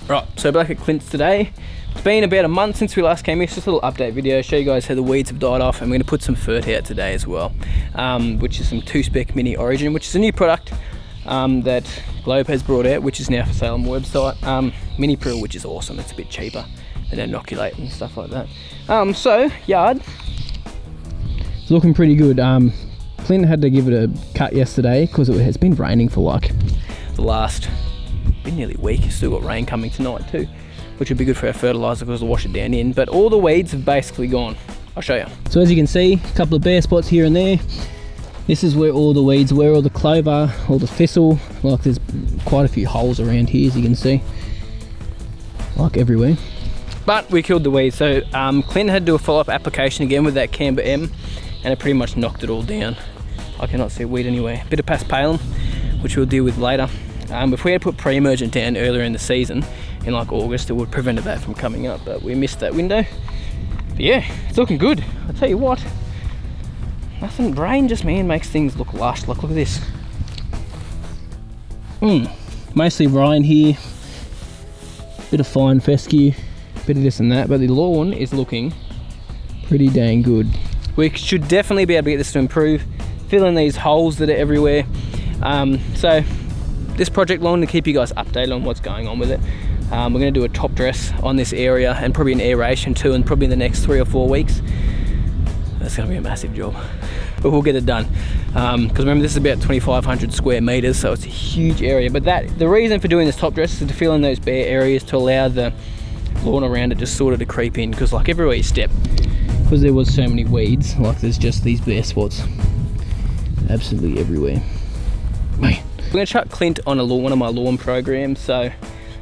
Right, so back at Clint's today. It's been about a month since we last came here. It's just a little update video, show you guys how the weeds have died off, and we're going to put some fert out today as well, which is some 2-spec mini origin, which is a new product that Globe has brought out, which is now for sale on the website. Mini prill, which is awesome. It's a bit cheaper than inoculate and stuff like that. So yard, it's looking pretty good. Clint had to give it a cut yesterday because it has been raining for like the last nearly a week. Still got rain coming tonight too, which would be good for our fertiliser because it'll wash it down in. But all the weeds have basically gone. I'll show you. So as you can see, a couple of bare spots here and there. This is where all the weeds were, all the clover, all the thistle. Like there's quite a few holes around here, as you can see, like everywhere. But we killed the weeds. So Clint had to do a follow-up application again with that Kamba M, and it pretty much knocked it all down. I cannot see a weed anywhere. A bit of paspalum, which we'll deal with later. If we had put pre-emergent down earlier in the season, in like August, it would have prevented that from coming up, but we missed that window. But yeah, it's looking good. I'll tell you what, nothing, rain just, man, makes things look lush. Like, look at this. Mostly rain here, bit of fine fescue, bit of this and that, but the lawn is looking pretty dang good. We should definitely be able to get this to improve, fill in these holes that are everywhere. So this project lawn, to keep you guys updated on what's going on with it. We're going to do a top dress on this area and probably an aeration too, and probably in the next 3 or 4 weeks. That's going to be a massive job, but we'll get it done. Because remember, this is about 2,500 square meters, so it's a huge area. But the reason for doing this top dress is to fill in those bare areas to allow the lawn around it just sort of to creep in. Because like everywhere you step, because there was so many weeds, like there's just these bare spots absolutely everywhere. Man. We're going to chuck Clint on one of my lawn programs. So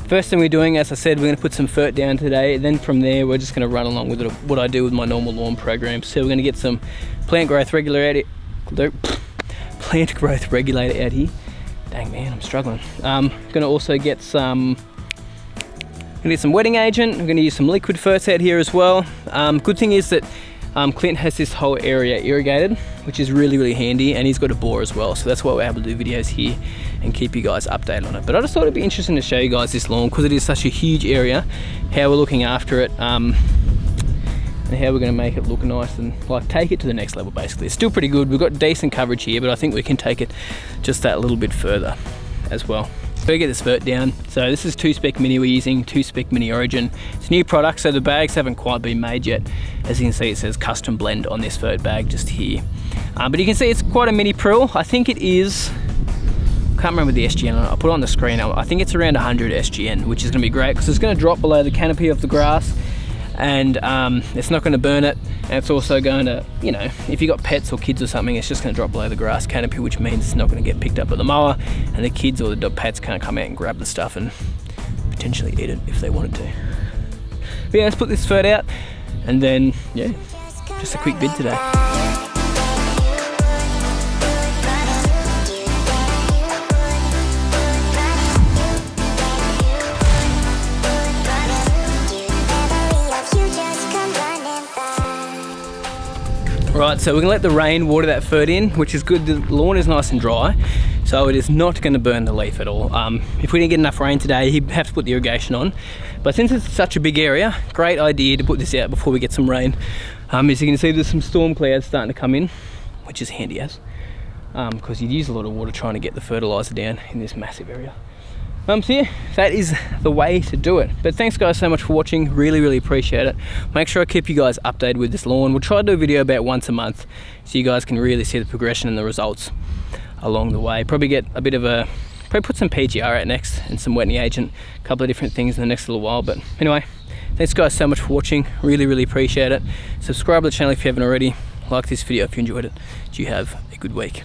first thing we're doing, as I said, we're going to put some fert down today. Then from there, we're just going to run along with what I do with my normal lawn program. So we're going to get some plant growth regulator out here. Dang man, I'm struggling. Going to also get some wetting agent. I'm going to use some liquid ferts out here as well. Good thing is that Clint has this whole area irrigated, which is really, really handy, and he's got a bore as well, so that's why we're able to do videos here and keep you guys updated on it. But I just thought it'd be interesting to show you guys this lawn because it is such a huge area, how we're looking after it, and how we're going to make it look nice and like take it to the next level. Basically, it's still pretty good. We've got decent coverage here, but I think we can take it just that little bit further as well. We get this fert down. So this is 2-spec mini we're using, 2-spec mini origin. It's a new product, so the bags haven't quite been made yet. As you can see, it says custom blend on this fert bag just here. But you can see it's quite a mini prill. I think it is, can't remember the SGN on it. I'll put it on the screen. I think it's around 100 SGN, which is going to be great because it's going to drop below the canopy of the grass, and it's not going to burn it, and it's also going to, you know, if you got pets or kids or something, it's just going to drop below the grass canopy, which means it's not going to get picked up at the mower, and the kids or the dog pets can't come out and grab the stuff and potentially eat it if they wanted to. But yeah, let's put this fert out, and then yeah, just a quick vid today. Right, so we're going to let the rain water that fert in, which is good. The lawn is nice and dry, so it is not going to burn the leaf at all. If we didn't get enough rain today, he'd have to put the irrigation on. But since it's such a big area, great idea to put this out before we get some rain. As you can see, there's some storm clouds starting to come in, which is handy as, because you'd use a lot of water trying to get the fertiliser down in this massive area. So yeah, that is the way to do it. But thanks guys so much for watching, really, really appreciate it. Make sure I keep you guys updated with this lawn. We'll try to do a video about once a month so you guys can really see the progression and the results along the way. Probably get a bit of probably put some PGR out next and some wetting agent, a couple of different things in the next little while. But anyway, thanks guys so much for watching, really, really appreciate it. Subscribe to the channel if you haven't already. Like this video if you enjoyed it. You have a good week.